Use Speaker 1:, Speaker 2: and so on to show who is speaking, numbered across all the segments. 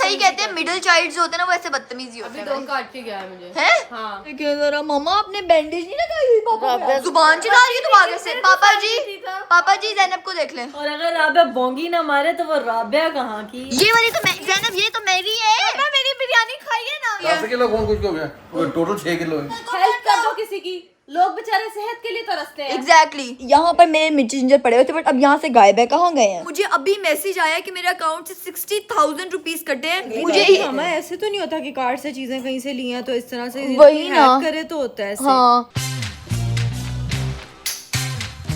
Speaker 1: सही कहते हैं मिडिल चाइल्ड जो होते हैं ना वो ऐसे बदतमीज ही होते हैं।
Speaker 2: अभी 2 काट के गया है मुझे।
Speaker 1: हैं?
Speaker 2: हाँ।
Speaker 1: जरा मम्मा आपने बैंडेज नहीं लगाई हुई पापा को? जुबान चला रही है तुम आगे से। पापा जी जैनब को देख लें।
Speaker 2: और अगर राबिया बोंगी ना मारे तो वो राबिया कहाँ की?
Speaker 1: ये वाली तो जैनब ये तो मेरी है। पापा मेरी बिरयानी खाइए ना।
Speaker 3: 10 किलो कौन कुछ हो गया? टोटल 6 किलो है।
Speaker 2: हेल्प कर दो किसी की, लोग बेचारे सेहत के लिए तरसते हैं।
Speaker 1: एग्जैक्टली यहाँ पर मेरे मिर्ची जिंजर पड़े हुए थे बट अब यहाँ से गायब है। कहाँ गए हैं? मुझे अभी मैसेज आया कि मेरे अकाउंट से 60,000 रुपीज कटे हैं। मुझे
Speaker 2: मामा ऐसे तो नहीं होता कि कार्ड से चीजें कहीं से ली हैं तो इस तरह से
Speaker 1: वही ना
Speaker 2: करे तो होता है ऐसे।
Speaker 1: हाँ।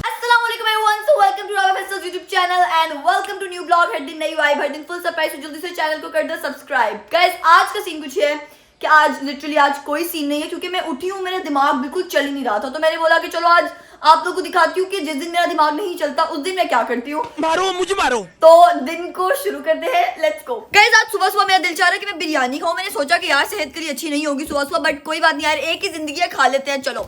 Speaker 1: अस्सलामुअलैकुम everyone, so welcome to Rabia Faisal's YouTube channel and welcome to new blog. हर दिन नई वाइब, हर दिन फुल सरप्राइज। तो जल्दी से चैनल को कर दो सब्सक्राइब। गाइस आज का सीन कुछ है कि आज लिटरली आज कोई सीन नहीं है क्योंकि मैं उठी हूँ, मेरा दिमाग बिल्कुल चल ही नहीं रहा था। तो मैंने बोला कि चलो आज आप लोगों को दिखाती हूँ कि जिस दिन मेरा दिमाग नहीं चलता उस दिन मैं क्या करती हूँ।
Speaker 4: मारो मुझे मारो।
Speaker 1: तो दिन को शुरू करते हैं, लेट्स गो। गाइस आज सुबह सुबह मेरा दिल चाह रहा है कि मैं बिरयानी खाऊं। मैंने सोचा कि यार सेहत के लिए अच्छी नहीं होगी सुबह सुबह, बट कोई बात नहीं यार, एक ही जिंदगी है, खा लेते हैं। चलो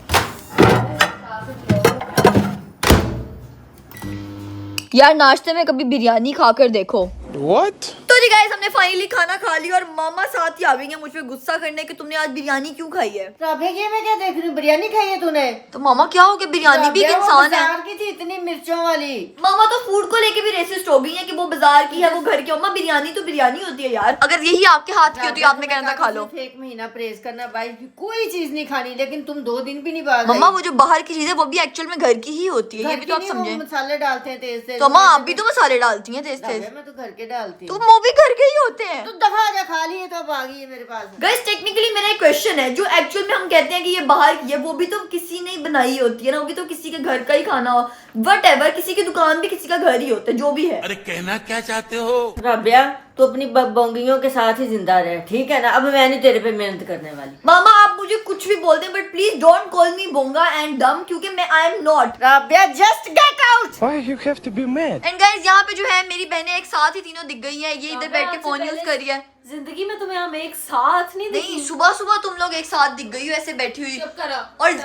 Speaker 1: यार नाश्ते में कभी बिरयानी खाकर देखो।
Speaker 4: What?
Speaker 1: तो जी गाइस हमने फाइनली खाना खा लिया और मामा साथ ही आ गई है मुझ पे गुस्सा करने कि तुमने आज बिरयानी क्यों खाई है।
Speaker 5: राबिया ये मैं क्या देख रही हूँ, बिरयानी खाई है तूने?
Speaker 1: तो मामा क्या हो गया, बिरयानी भी एक
Speaker 5: राबिया, वो
Speaker 1: इंसान है।
Speaker 5: बाजार की थी इतनी मिर्चों वाली।
Speaker 1: मामा तो फूड को लेके भी रेसिस्ट हो गई है कि वो बाजार की है वो घर की। मामा बिरयानी तो बिरयानी होती है यार, अगर यही आपके हाथ की होती है आपने कहना था खा लो।
Speaker 5: एक महीना परहेज करना भाई, कोई चीज नहीं खानी, लेकिन तुम 2 दिन भी नहीं बाहर।
Speaker 1: मम्मा वो जो बाहर की चीज है वो भी एक्चुअल में घर की ही होती है, ये भी तो आप समझे।
Speaker 5: मसाले डालते हैं तेज तेज।
Speaker 1: तो माँ आप भी तो मसाले डालती हैं तेज तेज।
Speaker 5: मैं तो घर के डालती
Speaker 1: तो
Speaker 5: हूँ।
Speaker 1: वो भी घर के ही होते हैं।
Speaker 5: तो दफा आजा, खा लिए तो अब आ गई है मेरे पास।
Speaker 1: गाइस टेक्निकली मेरा एक क्वेश्चन है, जो एक्चुअल में हम कहते हैं कि ये बाहर की है वो भी तो किसी ने बनाई होती है ना, वो भी तो किसी के घर का ही खाना हो। वटएवर, किसी की दुकान भी किसी का घर ही होता है, जो भी है।
Speaker 4: अरे कहना क्या चाहते हो?
Speaker 5: राबिया तो अपनी बोंगियों के साथ ही जिंदा रहे, ठीक है ना? अब मैं नहीं तेरे पे मेहनत करने वाली।
Speaker 1: मामा आप मुझे कुछ भी बोल दें but please don't call me बोंगा एंड डम, क्योंकि मैं I am not.
Speaker 5: Rabia just get out.
Speaker 4: Why you have to be mad?
Speaker 1: And guys यहाँ पे जो है मेरी बहनें एक साथ ही तीनों दिख गई हैं। ये इधर बैठ के फोन यूज कर रही है।
Speaker 2: जिंदगी में तुम्हें हम एक साथ नहीं
Speaker 1: नहीं सुबह सुबह तुम लोग एक साथ दिख गई हो ऐसे बैठी हुई।
Speaker 2: चुप करो।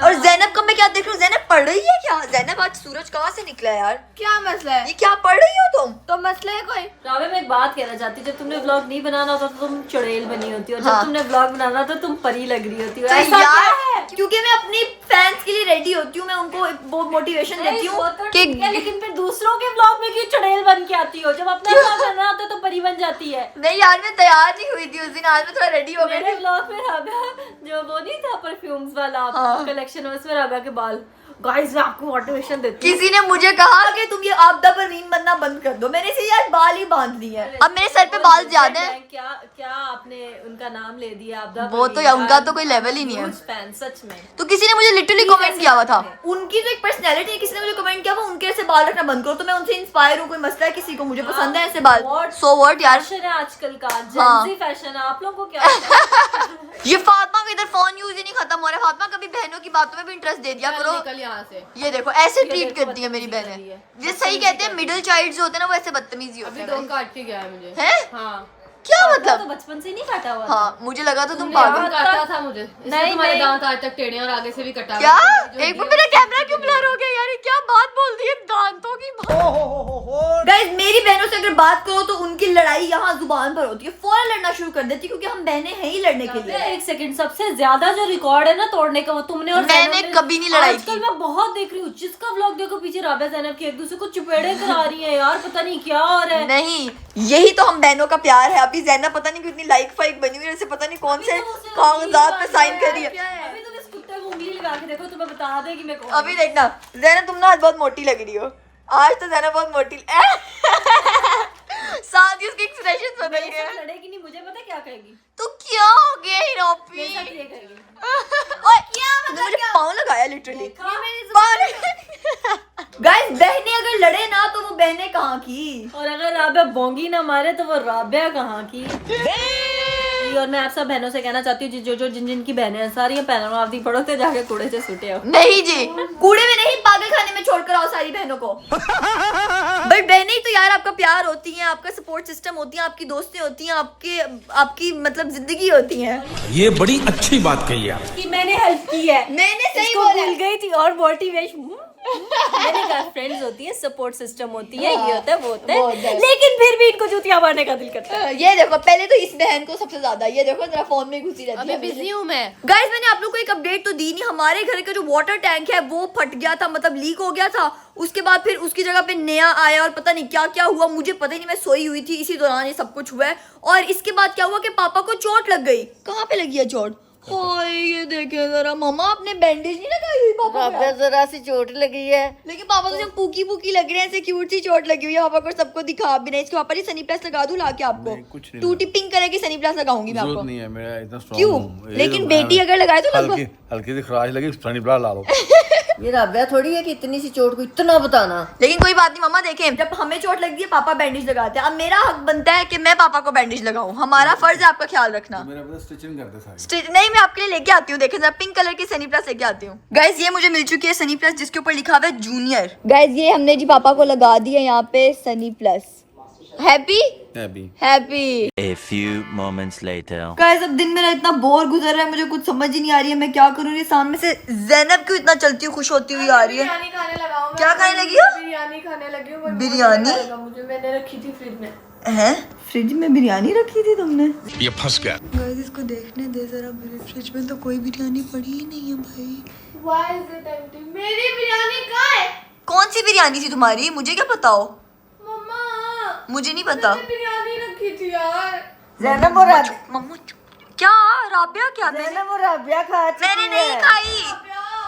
Speaker 1: और जैनब का मैं क्या देख रही हूँ, जैनब पढ़ रही है क्या? जैनब आज सूरज कहाँ से निकला है यार?
Speaker 2: क्या मसला है?
Speaker 1: ये क्या पढ़ रही हो तुम?
Speaker 2: तो मसला है कोई? राबिया मैं एक बात कहना चाहती हूँ, जब तुमने व्लॉग नहीं बनाना होता तो तुम चुड़ैल बनी होती हो, और
Speaker 1: हाँ।
Speaker 2: जब तुमने व्लॉग बनाना होता तो तुम परी लग रही होती हो।
Speaker 1: तो
Speaker 2: ऐसा क्या
Speaker 1: यार
Speaker 2: है?
Speaker 1: क्योंकि मैं अपनी फैंस के लिए रेडी होती हूँ, मैं उनको वो मोटिवेशन देती हूँ कि
Speaker 2: लेकिन फिर दूसरों के व्लॉग में क्यों चुड़ैल बन के आती हो? जब अपना व्लॉग बनना होता तो परी बन जाती है।
Speaker 1: नहीं यार मैं तैयार नहीं हुई थी उस दिन, आज मैं थोड़ा रेडी हो
Speaker 2: मेरे
Speaker 1: गई।
Speaker 2: व्लॉग में राबिया जो वो नहीं था परफ्यूम्स वाला
Speaker 1: हाँ।
Speaker 2: कलेक्शन, उसमें राबिया के बाल। गाइस मैं आपको मोटिवेशन देती हूँ।
Speaker 1: किसी ने मुझे कहा कि तुम ये आपदा परवीन बनना बंद कर दो, मैंने इसे यार बाल ही बांध दिए हैं। अब मेरे सर पे बाल ज्यादा है।
Speaker 2: क्या क्या आपने उनका नाम ले दिया आपदा
Speaker 1: वो तो
Speaker 2: परवीन?
Speaker 1: उनका तो कोई लेवल ही नहीं है।
Speaker 2: Huge fan, सच में।
Speaker 1: तो किसी ने मुझे लिटरली
Speaker 2: ठीक
Speaker 1: कमेंट
Speaker 2: है,
Speaker 1: किया हुआ था,
Speaker 2: सही है।
Speaker 1: उनकी जो एक पर्सनैलिटी है, किसी ने मुझे कमेंट किया वो उनके से बाल रखना बंद करो। तो मैं उनसे इंस्पायर हूँ, कोई मसला है किसी को? मुझे पसंद है ऐसे बाल। सो व्हाट यार,
Speaker 2: फैशन है आजकल का,
Speaker 1: हाँ।
Speaker 2: जेंजी फैशन है। आप लोगों को क्या लगता है?
Speaker 1: ये फातिमा का इधर फोन यूज ही नहीं खत्म हो रहा है। फातिमा कभी बहनों की बातों में भी इंटरेस्ट दे दिया करो।
Speaker 2: निकल यहाँ से।
Speaker 1: ये देखो ऐसे ट्रीट
Speaker 2: देखो,
Speaker 1: करती है मेरी
Speaker 2: बदतमीजी
Speaker 1: बहनें।
Speaker 2: कर रही है।
Speaker 1: ये सही कहते हैं मिडिल चाइल्ड जो होते हैं ना वो ऐसे बदतमीजी होते
Speaker 2: अभी
Speaker 1: हैं।
Speaker 2: 2 काट के गया है मुझे।
Speaker 1: हैं?
Speaker 2: हाँ।
Speaker 1: क्या
Speaker 2: तो
Speaker 1: मतलब?
Speaker 2: बचपन से ही नहीं काटा हुआ था।
Speaker 1: हाँ मुझे लगा तो तुम
Speaker 2: तुमने
Speaker 1: पागल।
Speaker 2: याद काटा था मुझे,
Speaker 6: नहीं,
Speaker 2: तुम्हारे
Speaker 6: नहीं।
Speaker 2: दांत आज तक टेढ़े हैं और आगे से भी कटा
Speaker 1: क्या
Speaker 2: हुआ है।
Speaker 1: एक बार मेरा कैमरा क्यों ब्लर हो गया यार? ये क्या बात बोल दी है, दांतों की बात। गाइस मेरी बहनों से अगर बात करो तो उनकी लड़ाई यहाँ जुबान पर होती है, फौरन लड़ना शुरू कर देती है क्योंकि हम बहनें हैं ही लड़ने के लिए।
Speaker 2: एक सेकंड, सबसे ज्यादा जो रिकॉर्ड है ना तोड़ने का वो तुमने और
Speaker 1: मैंने
Speaker 2: जैनब ने।
Speaker 1: कभी नहीं लड़ाई
Speaker 2: आजकल
Speaker 1: की।
Speaker 2: मैं बहुत देख रही हूँ, जिसका व्लॉग देखो पीछे राबिया जैनब की एक दूसरे को चुपेड़े करा रही है यार, पता नहीं क्या हो रहा है।
Speaker 1: नहीं यही तो हम बहनों का प्यार है। अभी जैनब पता नहीं कितनी लाइक फाइक बनी हुई है, जैसे पता नहीं कौन से कागजात पे साइन कर रही है।
Speaker 2: अभी तुम इस कुत्ते को उंगली लगा के देखो, तुम्हें बता दे कि मैं कौन
Speaker 1: अभी देखना जैनब तुम ना आज बहुत मोटी लग रही हो। आज तो जैनब बहुत मोटी साथ ही उसके एक्सप्रेशन बदल
Speaker 2: मेरे
Speaker 1: गए।
Speaker 2: साथ लड़ेगी नहीं, मुझे पता क्या कहेगी।
Speaker 1: तो क्या हो गया हीरोपी?
Speaker 2: मेरे साथ ये कहेगी।
Speaker 1: ओए क्या मुझे पाँव लगाया लिटरली। गाइस बहनें अगर लड़े ना तो वो बहनें कहाँ की?
Speaker 2: और अगर राबिया बोंगी ना मारे तो वो राबिया कहाँ की? और मैं आप सब बहनों से कहना चाहती हूँ जो जिन जिन की बहनें हैं सारी पैनल आप दी पड़ो थे जाके कूड़े से सुटे हो।
Speaker 1: नहीं जी, कूड़े में नहीं, पागल खाने में छोड़कर आओ सारी बहनों को। बट बहनें ही तो यार आपका प्यार होती हैं, आपका सपोर्ट सिस्टम होती है, आपकी दोस्तें होती हैं, आपकी मतलब जिंदगी होती है।
Speaker 4: ये बड़ी अच्छी बात कही आप।
Speaker 2: कि मैंने हेल्प की है,
Speaker 1: मैंने सही
Speaker 2: इसको
Speaker 1: बोला।
Speaker 2: भूल गई थी और मोटिवेशन मैंने कहा फ्रेंड्स होती है, सपोर्ट सिस्टम होती है, ये होता है वो होता
Speaker 1: बहुत
Speaker 2: है,
Speaker 1: ज्यादा।
Speaker 2: लेकिन फिर भी इनको जूतियां मारने का दिल करता है।
Speaker 1: ये देखो, पहले तो इस बहन को सबसे ज्यादा, ये देखो जरा फोन में घुसी रहती है।
Speaker 2: बिजी हूँ मैं।
Speaker 1: गाइस मैंने आप लोग को एक अपडेट तो दी नहीं, हमारे घर का जो वाटर टैंक है वो फट गया था, मतलब लीक हो गया था। उसके बाद फिर उसकी जगह पे नया आया और पता नहीं क्या क्या हुआ, मुझे पता ही नहीं, मैं सोई हुई थी, इसी दौरान ये सब कुछ हुआ है। और इसके बाद क्या हुआ कि पापा को चोट लग गई। कहाँ पे लगी है चोट? हाय ये देखे जरा, मम्मा आपने बैंडेज नहीं लगाई हुई पापा को?
Speaker 5: राबिया जरा सी चोट लगी है।
Speaker 1: लेकिन पापा तो जब पूकी पूकी लग रहे हैं, ऐसे क्यूट सी चोट लगी हुई है पापा को, सबको दिखा भी नहीं। इसके पापा जी सनी प्लस लगा दूं लाके आपको?
Speaker 3: नहीं, कुछ नहीं
Speaker 1: टू टिपिंग करेगी सनी प्लस लगाऊंगी मैं
Speaker 3: जरूरत
Speaker 1: आपको।
Speaker 3: नहीं है, मेरा इतना स्ट्रांग
Speaker 1: क्यों?
Speaker 3: हूँ। ये
Speaker 1: लेकिन
Speaker 3: तो
Speaker 1: बेटी
Speaker 3: मैं-
Speaker 1: अगर लगाए तो
Speaker 3: हल्की
Speaker 1: लगभग।
Speaker 3: हल्की सी खराश लगी, सनी प्लस ला लो।
Speaker 5: ये राबिया थोड़ी है कि इतनी सी चोट को इतना बताना।
Speaker 1: लेकिन कोई बात नहीं मम्मा, देखें जब हमें चोट लगती है पापा बैंडेज लगाते हैं, अब मेरा हक बनता है कि मैं पापा को बैंडेज लगाऊं। हमारा फर्ज है आपका ख्याल रखना।
Speaker 3: मेरा पता स्टिचिंग करते सारे।
Speaker 1: नहीं, मैं आपके लिए लेके आती हूँ, देखें जरा पिंक कलर की सनी प्लस लेके आती हूँ। गाइस ये मुझे मिल चुकी है सनी प्लस, जिसके ऊपर लिखा हुआ है जूनियर। गाइस ये हमने जी पापा को लगा दी है यहाँ पे सनी प्लस। हैप्पी
Speaker 3: अभी
Speaker 1: happy.
Speaker 6: A few moments later.
Speaker 1: Guys अब दिन मेरा इतना बोर गुजर रहा है, मुझे कुछ समझ ही नहीं आ रही है मैं क्या करूँ। ये सामने से जैनब क्यों इतना चलती हुई खुश होती हुई आ रही है?
Speaker 2: बिरयानी खाने लगा हूँ।
Speaker 1: क्या खाने लगी हो?
Speaker 2: बिरयानी खाने लगी हूँ।
Speaker 1: बिरयानी?
Speaker 2: मुझे मैंने रखी थी फ्रिज में।
Speaker 1: हैं? फ्रिज में बिरयानी रखी थी तुमने?
Speaker 4: ये फंस गया।
Speaker 1: गाइस इसको देखने दे जरा, मेरे फ्रिज में तो कोई बिरयानी पड़ी ही नहीं है भाई।
Speaker 2: Why is it empty? मेरी बिरयानी कहाँ है?
Speaker 1: कौन सी बिरयानी थी तुम्हारी? मुझे क्या पता हो?
Speaker 2: मम्मा
Speaker 1: मुझे नहीं पता।
Speaker 2: मैंने बिरयानी रखी थी यार।
Speaker 5: जैनब और
Speaker 1: मम्मा क्या? राबिया क्या?
Speaker 5: जैनब और राबिया खा चुकी
Speaker 1: मैंने नहीं
Speaker 5: है।
Speaker 1: खाई,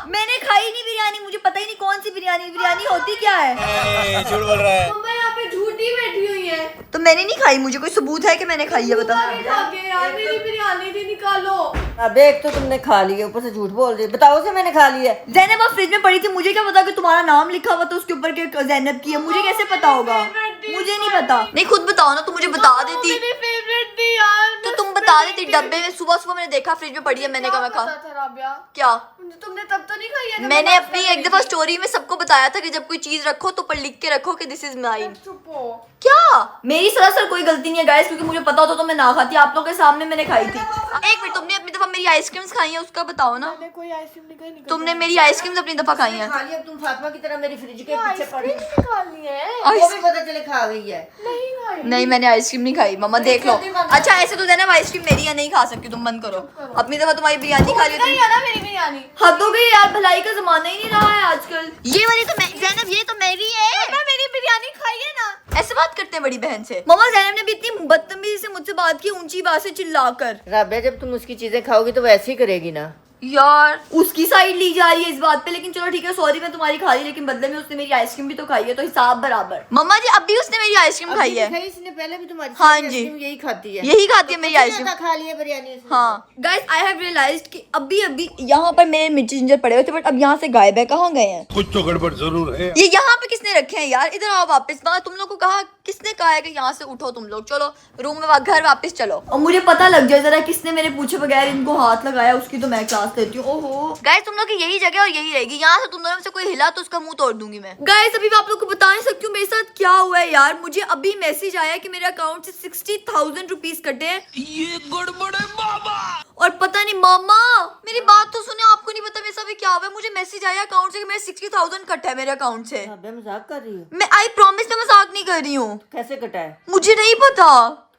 Speaker 1: मैंने खाई नहीं बिरयानी, मुझे पता ही नहीं कौन सी बिरयानी। बिरयानी होती क्या है?
Speaker 3: झूठ बोल रहा है।
Speaker 2: मम्मा यहाँ पे झूठी बैठी हुई है।
Speaker 1: तो मैंने नहीं खाई, मुझे कोई सबूत है कि मैंने खाई है? बता।
Speaker 2: आगे यार मेरी बिरयानी भी निकालो।
Speaker 5: राबिया एक तो तुमने खा ली है, ऊपर से झूठ बोल रही है। बताओ से मैंने खा ली है।
Speaker 1: जैनब आप फ्रिज में पड़ी थी, मुझे क्या पता कि तुम्हारा नाम लिखा हुआ था उसके ऊपर के जैनब की है? मुझे कैसे पता होगा? मुझे नहीं पता। नहीं खुद बताओ ना, तुम मुझे बता देती
Speaker 2: मेरी फेवरेट थी यार।
Speaker 1: तो तुम बता देती। डब्बे में सुबह सुबह मैंने देखा फ्रिज में पड़ी है, मैंने कहा मैं खा।
Speaker 2: था राबिया?
Speaker 1: क्या?
Speaker 2: तुमने तब तो नहीं खाई है?
Speaker 1: मैंने अपनी एक दफा स्टोरी में सबको बताया था कि जब कोई चीज रखो तो ऊपर लिख के रखो कि दिस इज माइन।
Speaker 2: चुप हो।
Speaker 1: क्या? मेरी सरासर कोई गलती नहीं है गाइस, क्योंकि मुझे पता होता तो मैं ना खाती। आप लोगों के सामने मैंने खाई थी। एक मिनट, तुमने अपनी दफा मेरी आइसक्रीम्स खाई है उसका बताओ ना।
Speaker 2: मैंने कोई आइसक्रीम नहीं खाई।
Speaker 1: तुमने मेरी आइसक्रीम्स अपनी दफा खाई हैं?
Speaker 5: खा लिया तुम फातिमा की तरह मेरी फ्रिज के पीछे पड़ी।
Speaker 2: आइसक्रीम खा ली है?
Speaker 5: वो भी पता चले खा गई है।
Speaker 2: नहीं खाई।
Speaker 1: नहीं मैंने आइसक्रीम नहीं खाई मम्मा, देख लो। अच्छा ऐसे तो देना आइसक्रीम मेरी है, नहीं खा सकती तुम, बंद करो। अपनी दफा तुम्हारी बिरयानी खा ली
Speaker 2: नहीं है ना मेरी बिरयानी।
Speaker 1: हद हो गई यार, भलाई का जमाना ही नहीं रहा है आजकल। ये वाली तो जैनब ये तो मेरी है।
Speaker 2: मैं मेरी बिरयानी खाई है ना।
Speaker 1: ऐसे बात करते हैं बड़ी बहन से। मम्मा जैनब ने भी इतनी बदतमीजी से मुझसे बात की, ऊंची आवाज से चिल्लाकर।
Speaker 5: राबिया जब तुम उसकी चीजें खाओगी तो वैसे ही करेगी ना।
Speaker 1: यार उसकी साइड ली जा रही है इस बात पे, लेकिन चलो ठीक है सॉरी मैं तुम्हारी खा ली, लेकिन बदले में उसने मेरी आइसक्रीम भी तो खाई है, तो हिसाब बराबर। मम्मा जी अभी उसने मेरी आइसक्रीम खाई है।
Speaker 5: इसने पहले भी तुम्हारी
Speaker 1: हाँ जी।
Speaker 5: आइसक्रीम यही खाती है।
Speaker 1: यही खाती है मेरी आइसक्रीम।
Speaker 5: खा ली है बिरयानी उसने।
Speaker 1: हाँ गाइस आई हैव रियलाइज्ड कि अभी अभी यहाँ पर मेरे मिर्ची जिंजर पड़े हुए थे, बट अब यहाँ से गायब है। कहाँ गए हैं?
Speaker 3: कुछ तो गड़बड़ जरूर है।
Speaker 1: ये यहाँ पे किसने रखे हैं यार? इधर आओ वापस। तुम लोग को कहा किसने कहा है कि यहाँ से उठो तुम लोग, चलो रूम में घर वापस चलो। और मुझे पता लग जाए जरा किसने मेरे पूछे बगैर इनको हाथ लगाया, उसकी तो मैं क्लास लेती हूँ। ओहो गाइस तुम लोग की यही जगह और यही रहेगी, यहाँ से तुम दोनों में से कोई हिला तो उसका मुंह तोड़ दूंगी मैं। गाइस अभी मैं आप लोग को बता नहीं सकती हूँ मेरे साथ क्या हुआ है यार। मुझे अभी मैसेज आया कि मेरे अकाउंट से 60,000 रुपीज कटे हैं।
Speaker 4: ये गड़बड़ है बाबा।
Speaker 1: और पता नहीं मामा मेरी बात तो सुने, आपको नहीं पता मेरे साथ भी क्या हुआ है। मुझे मैसेज आया अकाउंट से कि मेरे 60,000 कटा है मेरे अकाउंट से।
Speaker 5: राबिया मजाक कर रही हो?
Speaker 1: मैं आई प्रॉमिस मैं मजाक नहीं कर रही हूँ।
Speaker 5: कैसे कटा है?
Speaker 1: मुझे नहीं पता।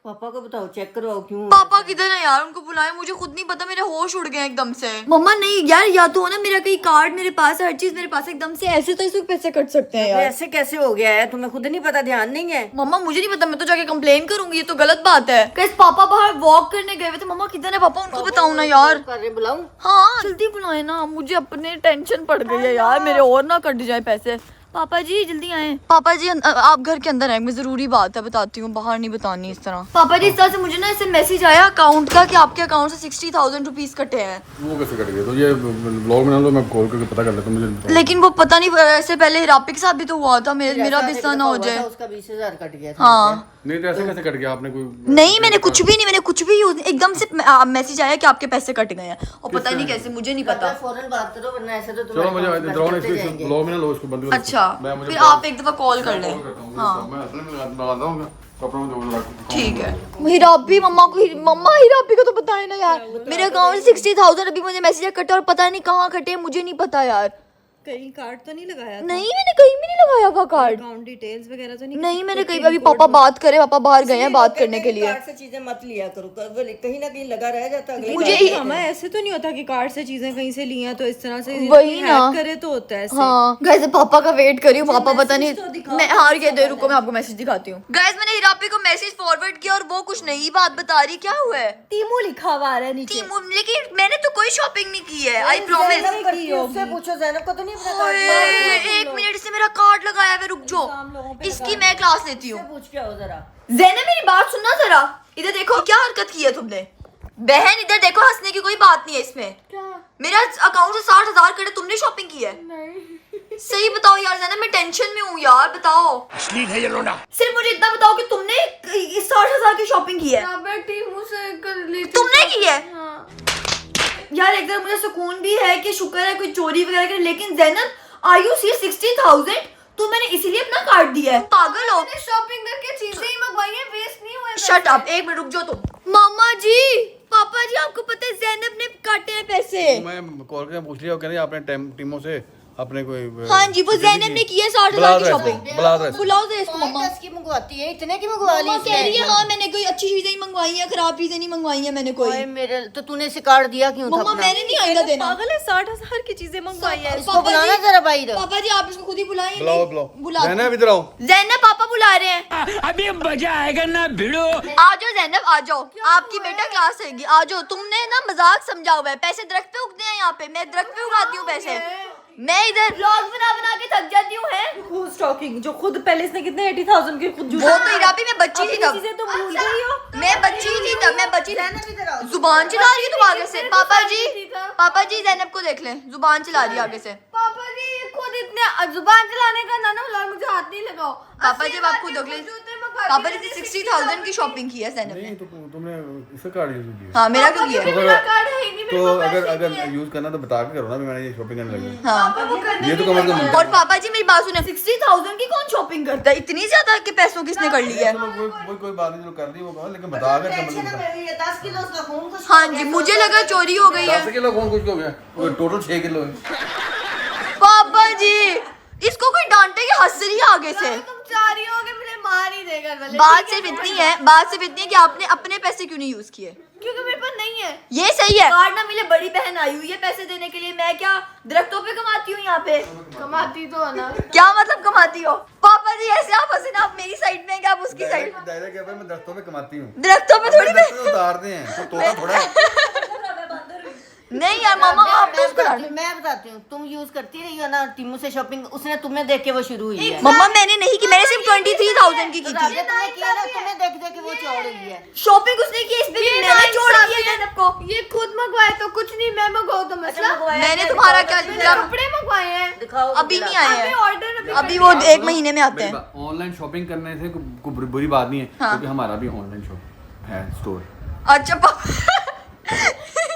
Speaker 5: पापा को बताओ, चेक करवाओ क्यों।
Speaker 1: पापा किधर है यार? उनको बुलाए, मुझे खुद नहीं पता, मेरे होश उड़ गए एकदम से। मम्मा नहीं यार, या तो हो ना मेरा कहीं कार्ड मेरे पास है, हर चीज मेरे पास है, एकदम से ऐसे तो इसमें पैसे कट सकते हैं यार।
Speaker 5: ऐसे कैसे हो गया है? तुम्हें खुद नहीं पता, ध्यान नहीं है?
Speaker 1: मम्मा मुझे नहीं पता, मैं तो जाके कंप्लेन करूंगी, ये तो गलत बात है। कैसे पापा बाहर वॉक करने गए हुए थे। मम्मा किधर है पापा? उनको बताऊं ना यार।
Speaker 5: कर रहे बुलाऊं?
Speaker 1: हाँ जल्दी बुलाए ना, मुझे अपने टेंशन पड़ गई है यार, मेरे और ना कट जाए पैसे। पापा जी जल्दी आए। पापा जी आप घर के अंदर आए, मैं जरूरी बात है बताती हूँ, बाहर नहीं बतानी इस तरह। पापा जी इस तरह से मुझे ना ऐसे मैसेज आया अकाउंट का कि आपके अकाउंट से 60,000 रुपीज कटे हैं।
Speaker 3: वो कैसे कट गए? तो ये ब्लॉग में ना लो, मैं कॉल करके पता कर लेता हूँ मुझे।
Speaker 1: लेकिन वो पता नहीं ऐसे पहले हिरापी के साथ भी तो हुआ था, मेरा भी इस तरह ना हो जाए।
Speaker 5: उसका 20,000 कट गया था।
Speaker 1: हाँ
Speaker 3: नहीं तो ऐसे कैसे कट गया? आपने कोई
Speaker 1: नहीं मैंने कुछ भी नहीं, मैंने कुछ भी एकदम से मैसेज आया कि आपके पैसे कट गए हैं, और पता नहीं कैसे, मुझे नहीं पता।
Speaker 5: फौरन बात करो वरना ऐसे तो
Speaker 3: चलो मुझे ब्लॉग में ना लो इसको बंद करो।
Speaker 1: अच्छा फिर आप एक दफा कॉल कर लें। हाँ
Speaker 3: मैं असल में लगाता हूँ कपड़ों में जो
Speaker 1: ठीक है। हिरापी मम्मा को, मम्मा हिरापी को तो बताए ना यार। मेरे अकाउंट से 60,000 अभी मुझे मैसेज कटे और पता नहीं कहाँ कटे, मुझे नहीं पता यार।
Speaker 2: कहीं कार्ड तो नहीं लगाया था?
Speaker 1: नहीं मैंने कहीं भी नहीं लगाया हुआ कार्ड,
Speaker 2: अकाउंट डिटेल्स वगैरह तो नहीं?
Speaker 1: नहीं मैंने कहीं, अभी पापा बात करे, पापा बाहर गए हैं बात करने के लिए।
Speaker 5: कार्ड से चीजें मत लिया करो, कहीं ना कहीं लगा रह जाता अगले
Speaker 1: मुझे
Speaker 5: कार्ड में।
Speaker 2: मामा ऐसे तो नहीं होता कि कार्ड से चीजें कहीं से ली हैं तो इस तरह से
Speaker 1: वही ना।
Speaker 2: हैक करे तो होता है ऐसे।
Speaker 1: हाँ गाइस पापा का वेट करी हूँ, पापा पता नहीं मैं हार गए दे, रुको मैं आपको मैसेज दिखाती हूँ। गाइस मैंने हिरापी को मैसेज फॉरवर्ड किया और वो कुछ नई बात बता रही, क्या हुआ है?
Speaker 2: टीमू लिखा हुआ आ रहा है नीचे।
Speaker 1: लेकिन मैंने तो कोई शॉपिंग नहीं की है, आई प्रॉमिस।
Speaker 5: जैनब करती है, उससे पूछो, जैनब को तो नहीं अपना कार्ड
Speaker 1: एक मिनट से मेरा कार्ड लगाया है, रुक जाओ इसकी मैं क्लास लेती हूँ।
Speaker 5: पूछ के आओ जरा।
Speaker 1: ज़ैनब मेरी बात सुनना जरा, इधर देखो क्या हरकत की है तुमने। बहन इधर देखो, हंसने की कोई बात नहीं है इसमें। मेरा अकाउंट से 60,000 कटे, तुमने शॉपिंग की है? नहीं। सही बताओ यार ज़ैनब, मैं टेंशन में हूँ यार, बताओ।
Speaker 4: अश्लील है ये रोना।
Speaker 1: सिर्फ मुझे इतना बताओ कि तुमने इस 60,000 की शॉपिंग की है? तुमने की है? यार एक मुझे सुकून भी है कि शुक्र है कोई चोरी वगैरह करे, लेकिन ज़ैनब आर यू सीरियस? 60,000 तो मैंने इसीलिए अपना कार्ड दिया है? पागल हो?
Speaker 2: शॉपिंग करके चीजें ही मंगवाई हैं, वेस्ट नहीं हुए।
Speaker 1: शट अप, एक मिनट रुक जाओ तुम। मामा जी, पापा जी आपको पता है ज़ैनब ने काटे हैं पैसे।
Speaker 3: मैं कॉल करके पूछ लिया, कह रही आपने टीमों से अपने कोई
Speaker 1: हाँ जी, वो ज़ैनब ने की है 60,000 की शॉपिंग। बुलाओ दे इसको मम्मा।
Speaker 5: 10 की मंगवाती है, इतने की मंगवा ली
Speaker 1: मम्मा कह रही है हाँ मैंने कोई अच्छी चीजें ही मंगवाई है, खराब चीजें नहीं मंगवाई है मैंने कोई।
Speaker 5: ओए मेरे तो तूने इसे कार्ड दिया क्यों था
Speaker 1: मम्मा
Speaker 5: अपना?
Speaker 1: मैंने नहीं आइंदा देना।
Speaker 2: पागल है, 60,000 की चीजें मंगवाई है।
Speaker 5: इसको बुलाना जरा बाहर।
Speaker 1: पापा जी आप इसको खुद ही बुलाएं।
Speaker 3: बुलाओ ज़ैनब इधर आओ।
Speaker 1: ज़ैनब पापा बुला रहे हैं।
Speaker 4: अभी मजा आएगा ना भिड़ो।
Speaker 1: आ जाओ ज़ैनब आ जाओ, आपकी बेटा क्लास रहेगी, आ जाओ। तुमने ना मजाक समझा हुआ है, पैसे दरख्त पे उगते हैं यहाँ पे, मैं दरख्त पे उगाती हूँ पैसे। मैं इधर व्लॉग बना बना के थक जाती हूँ। है
Speaker 2: खुद स्टॉकिंग जो खुद पहले इसने कितने 80,000 के खुद
Speaker 1: वो तो इरापी में बच्ची थी तब,
Speaker 2: चीजें तो भूल गई हो।
Speaker 1: मैं बच्ची थी तब, मैं बच्ची थी। जुबान चला रही है तुम आगे से। पापा जी ज़ैनब को देख लें, जुबान चला रही है आगे से।
Speaker 2: पापा जी ये खुद इतने जुबान चलाने का ना बुला, मुझे हाथ नहीं लगाओ।
Speaker 1: पापा जी आप खुद देख लें, पापा जी 60,000 की शॉपिंग की है ज़ैनब ने।
Speaker 3: नहीं तो तुमने इसका कार्ड यूज किया?
Speaker 1: हाँ मेरा क्यों किया?
Speaker 3: तो अगर यूज करना तो बता के करो ना, मैंने ये शॉपिंग करने लगी।
Speaker 1: हाँ
Speaker 3: ये तो कम से कम।
Speaker 1: और पापा जी मेरी बात सुने, 60,000 की कौन शॉपिंग करता है? इतनी ज्यादा के पैसों किसने कर ली है?
Speaker 3: चलो कोई बात नहीं, जो कर दी वो कहो, लेकिन बता कर कम से कम।
Speaker 5: 10 किलो उसका खून कुछ
Speaker 1: हाँ जी मुझे लगा चोरी हो गई है।
Speaker 3: 10 किलो कौन कुछ हो गया, टोटल 6 किलो है।
Speaker 1: पापा जी इसको कोई डांटे कि हंस रही है आगे से।
Speaker 2: तुम चाह रही हो कि मुझे मार ही देगा वाले।
Speaker 1: बात सिर्फ इतनी है कि आपने अपने पैसे क्यों नहीं यूज किए?
Speaker 2: क्योंकि मेरे पास नहीं है।
Speaker 1: ये सही है। कार्ड ना मिले, बड़ी बहन आई हुई है पैसे देने के लिए, मैं क्या दरख्तों पे कमाती हूँ यहाँ पे?
Speaker 2: कमाती तो है ना।
Speaker 1: क्या मतलब कमाती हो? पापा जी ऐसे आप हंसे ना, आप मेरी साइड में हैं क्या आप उसकी साइड?
Speaker 3: दायरा क्या है, मैं दरख्तों पे कमाती हूँ।
Speaker 1: दरख्तों पे थोड़ी
Speaker 3: दरख्तों पे उतारते हैं तो तोड़ा थोड़ा है।
Speaker 1: नहीं यार मामा आप तो उसको डांटो।
Speaker 5: मैं बताती हूँ, तुम यूज करती रही हो ना टीमू से शॉपिंग, उसने तुम्हें देख के वो शुरू हुई है।
Speaker 1: मम्मा मैंने नहीं की, मैंने सिर्फ 23,000 की थी।
Speaker 5: राबिया तुमने किया ना, तुम्हें देख देख के वो चौड़ हुई है।
Speaker 1: शॉपिंग उसने की, इस पे भी मैंने जोड़ दिया ज़ैनब को।
Speaker 2: ये खुद मंगवाए तो कुछ नहीं, मैं मंगवाऊँ तो मसला।
Speaker 1: मैंने तुम्हारा क्या किया?
Speaker 2: कपड़े मंगवाए हैं,
Speaker 5: दिखाओ
Speaker 1: अभी नहीं आए हैं,
Speaker 2: ऑर्डर
Speaker 1: अभी वो 1 महीने में आते हैं।
Speaker 3: ऑनलाइन शॉपिंग करने से कोई बुरी बात नहीं है, क्योंकि हमारा भी ऑनलाइन शॉप है, स्टोर।
Speaker 1: अच्छा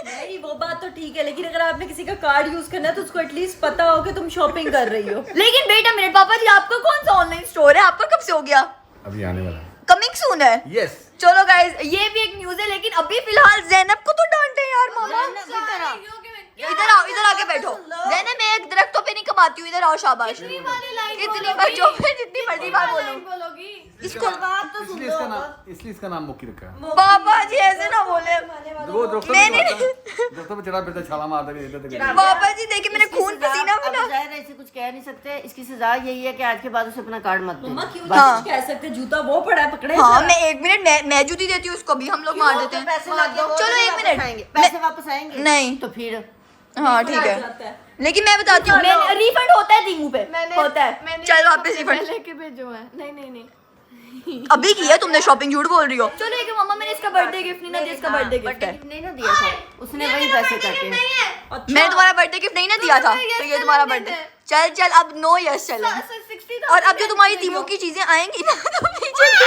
Speaker 2: नहीं वो बात तो ठीक है, लेकिन अगर आपने किसी का कार्ड यूज करना है तो उसको एटलीस्ट पता हो कि तुम शॉपिंग कर रही हो।
Speaker 1: लेकिन बेटा मेरे पापा जी आपका कौन सा ऑनलाइन स्टोर है? आपका कब से हो गया?
Speaker 3: अभी आने वाला है।
Speaker 1: कमिंग सून है।
Speaker 3: यस।
Speaker 1: चलो गाइस ये भी एक न्यूज़ है, लेकिन अभी फिलहाल ज़ैनब को तो डांटे यार मामा। इधर आओ, इधर आके बैठो। ज़ैनब मैं एक दरख्तों पे नहीं कमाती हूँ, इधर आओ शाबाश। कितनी बच्चों में जितनी मर्जी बात बोलो। इसको
Speaker 3: इसलिए इसका नाम मुक्की रखा है।
Speaker 1: पापा जी ऐसे ना बोले।
Speaker 3: वो दरख्तों पे चढ़ा फिरता छाला मारता है इधर तक।
Speaker 1: पापा जी देखिए मैंने खून पसीना
Speaker 5: अब
Speaker 1: बना।
Speaker 5: जाहिर है इसे कुछ कह नहीं सकते, इसकी सजा यही है कि आज के बाद उसे अपना कार्ड मत
Speaker 2: मम्मा
Speaker 5: देना।
Speaker 2: क्यों नहीं कुछ कह सकते? जूता वो पड़ा है, पकड़े
Speaker 1: हाँ
Speaker 2: जरा।
Speaker 1: मैं 1 मिनट मैं जूती देती हूँ उसको भी, हम लोग मार देते हैं।
Speaker 5: पैसे लग गए,
Speaker 1: चलो,
Speaker 5: वो
Speaker 1: 1
Speaker 5: वापस
Speaker 1: मिनट।
Speaker 5: आएंगे। पैसे वापस आएंगे
Speaker 1: नहीं।
Speaker 5: तो फिर
Speaker 1: हाँ ठीक है,
Speaker 2: जाता है।
Speaker 1: लेकिन मैं बताती हूँ रिफंड होता है दीमू पे, होता है। चल वापस रिफंड
Speaker 2: लेके भेजो है। नहीं
Speaker 1: अभी की है तुमने शॉपिंग, झूठ बोल रही हो। चलो एक मम्मा मैंने इसका बर्थडे गिफ्ट नहीं ना दिया, इसका बर्थडे गिफ्ट है।
Speaker 5: नहीं ना दिया था उसने, वही पैसे काटे।
Speaker 1: मैंने तुम्हारा बर्थडे गिफ्ट नहीं ना दिया था, तो ये तुम्हारा बर्थडे। चल अब नो यस चले। और अब जो तुम्हारी टीमों की चीजें आएंगी ना तो पीछे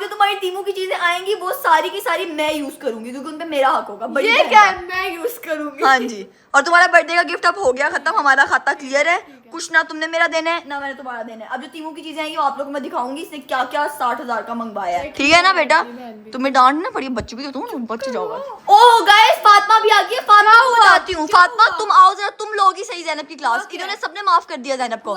Speaker 1: जो तुम्हारी टीमों की चीजें आएंगी वो सारी की सारी मैं यूज करूंगी, क्योंकि उन पे मेरा हक होगा।
Speaker 2: ये क्या है? मैं यूज करूंगी।
Speaker 1: हाँ जी। और तुम्हारा बर्थडे का गिफ्ट अब हो गया खत्म, हमारा खाता क्लियर है। कुछ ना तुमने मेरा देना है ना मैंने तुम्हारा देना है। अब जो तीमू की चीजें आएंगी वो आप लोगों को मैं दिखाऊंगी इसने क्या क्या 60,000 का मंगवाया है, ठीक है ना बेटा? तुम्हें डांट ना पड़ी, बच्चे भी तो तुम बच्चे जाओगा। ओह गाइस फातिमा भी आ गई है। फातिमा को बताती हूँ, फातिमा तुम आओ जरा, तुम लोग ही सही ज़ैनब की क्लास। इन्होंने सबने माफ कर दिया ज़ैनब को।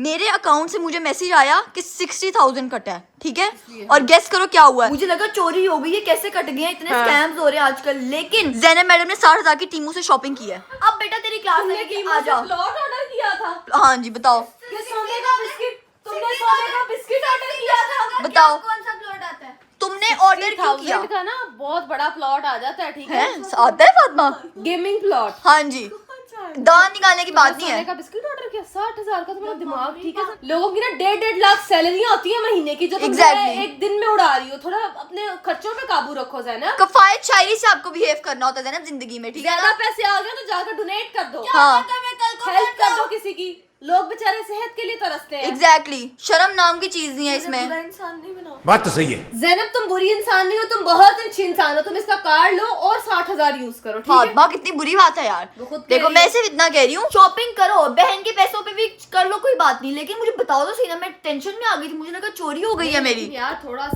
Speaker 1: मेरे अकाउंट से मुझे मैसेज आया कि 60,000 कटा है, ठीक है? और गेस करो क्या हुआ है? मुझे लगा चोरी हो गई है, कैसे कट गए हैं, इतने स्कैम्स हो रहे हैं आजकल। लेकिन ज़ैनब मैडम ने 60,000 की टीमू से शॉपिंग की है। अब बेटा तेरी क्लास में आ जाओ।
Speaker 2: प्लॉट ऑर्डर किया था,
Speaker 1: हाँ जी बताओ,
Speaker 2: सोने का बिस्किट, तुमने सोने का बिस्किट ऑर्डर किया था।
Speaker 1: बताओ
Speaker 7: कौन सा प्लॉट आता है?
Speaker 1: तुमने ऑर्डर क्यों किया?
Speaker 2: 60,000 का ना बहुत बड़ा प्लॉट आ जाता है, ठीक है?
Speaker 1: आता है फातिमा?
Speaker 2: Gaming plot.
Speaker 1: हाँ जी, दांत निकालने की बात नहीं
Speaker 2: सोने
Speaker 1: है।
Speaker 2: का बिस्किट ऑर्डर किया 60,000 का, तुम्हारा दिमाग ठीक है? लोगों की ना 1.5 लाख सैलरियां होती है महीने की, जो तुम
Speaker 1: Exactly.
Speaker 2: एक दिन में उड़ा रही हो। थोड़ा अपने खर्चों पे काबू रखो ज़ैनब।
Speaker 1: कफायत शायरी से आपको बिहेव करना होता है ना जिंदगी में, ठीक है
Speaker 2: ज्यादा
Speaker 1: ना?
Speaker 2: पैसे आ गए तो जाकर डोनेट कर दो,
Speaker 1: हाँ
Speaker 2: हेल्प कर दो किसी की। लोग बेचारे सेहत के लिए तरसते हैं।
Speaker 1: एग्जैक्टली, शर्म नाम की चीज नहीं है इसमें।
Speaker 2: इंसान नहीं बनाओ।
Speaker 4: बात तो सही है।
Speaker 2: ज़ैनब तुम बुरी इंसान नहीं हो, तुम बहुत अच्छी इंसान हो। तुम इसका कार्ड लो और 60,000 यूज करो, ठीक है?
Speaker 1: फातिमा कितनी बुरी बात है यार।
Speaker 2: वो खुद
Speaker 1: देखो
Speaker 2: कह
Speaker 1: मैं
Speaker 2: रही
Speaker 1: सिर्फ इतना कह रही हूँ, शॉपिंग करो, बहन के पैसों पे भी कर लो, कोई बात नहीं, लेकिन मुझे बताओ तो सही ना, मैं टेंशन में आ गई थी, मुझे लगा चोरी हो गई है मेरी।
Speaker 2: यार थोड़ा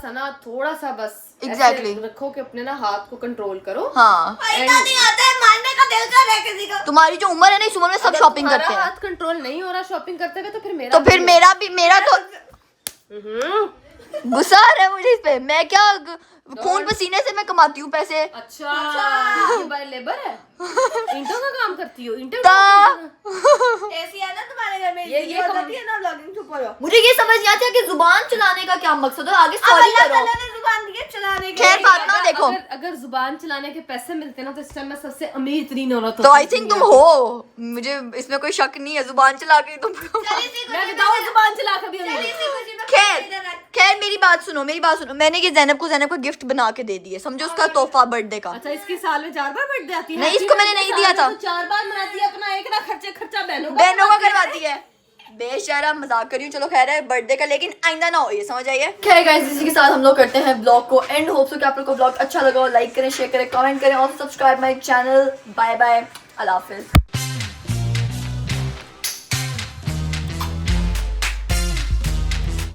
Speaker 2: सा बस
Speaker 1: Exactly.
Speaker 2: ऐसे रखो कि अपने ना हाथ को कंट्रोल करो।
Speaker 1: हाँ,
Speaker 7: नहीं आता है, मारने का दिल कर रहा है किसी का।
Speaker 1: तुम्हारी जो उम्र है ना, इस उम्र में सब
Speaker 2: अगर
Speaker 1: शॉपिंग
Speaker 2: तुम्हारा
Speaker 1: करते हैं।
Speaker 2: हाथ कंट्रोल नहीं हो रहा शॉपिंग करते हुए तो फिर मेरा
Speaker 1: तो फिर मेरा तो गुस्सा आ रहा है मुझे इस पे। मैं क्या खून पसीने से मैं कमाती हूँ पैसे।
Speaker 2: अच्छा ये बाय लेबर है, ईंटों का काम करती हो? ईंटों
Speaker 7: ऐसी है ना तुम्हारे घर में,
Speaker 2: ये
Speaker 7: हो
Speaker 2: कम-
Speaker 7: जाती है ना ब्लॉगिंग, चुप रहो।
Speaker 1: मुझे ये समझ नहीं आता कि जुबान चलाने का क्या मकसद है, आगे
Speaker 7: अब
Speaker 1: सॉरी
Speaker 7: अल्लाह
Speaker 1: करो।
Speaker 7: ताला ने जुबान दी है चलाने के
Speaker 1: खैर
Speaker 7: लिए।
Speaker 1: फातिमा देखो,
Speaker 2: अगर जुबान चलाने के पैसे मिलते ना तो इस टाइम मैं सबसे अमीर तरीन औरत
Speaker 1: तो
Speaker 2: होती
Speaker 1: आई थिंक तुम हो, मुझे इसमें कोई शक नहीं है, जुबान चला के तुम।
Speaker 2: मैं बताऊं जुबान चला के भी अमीर हूं।
Speaker 1: खैर मेरी बात सुनो, मैंने ये ज़ैनब को गिफ्ट बना के दे दिए, समझो उसका तोहफा बर्थडे का।
Speaker 2: अच्छा इसके साल में 4 बार बर्थडे आती है?
Speaker 1: नहीं, इसको मैंने नहीं दिया था।
Speaker 2: तो 4 बार मनाती है अपना, एक ना खर्चा
Speaker 1: बहनों का करवाती है। बेशरम, मजाक कर रही हूँ, चलो खैर है बर्थडे का, लेकिन आइंदा ना हो ये, समझ आइए। खैर गाइस, इसी के साथ हम लोग करते हैं ब्लॉग को एंड। होप सो कि आप लोग को ब्लॉग अच्छा लगा हो, लाइक करें, शेयर करें, कमेंट करें और subscribe my channel. Bye bye, अल्लाह हाफिज।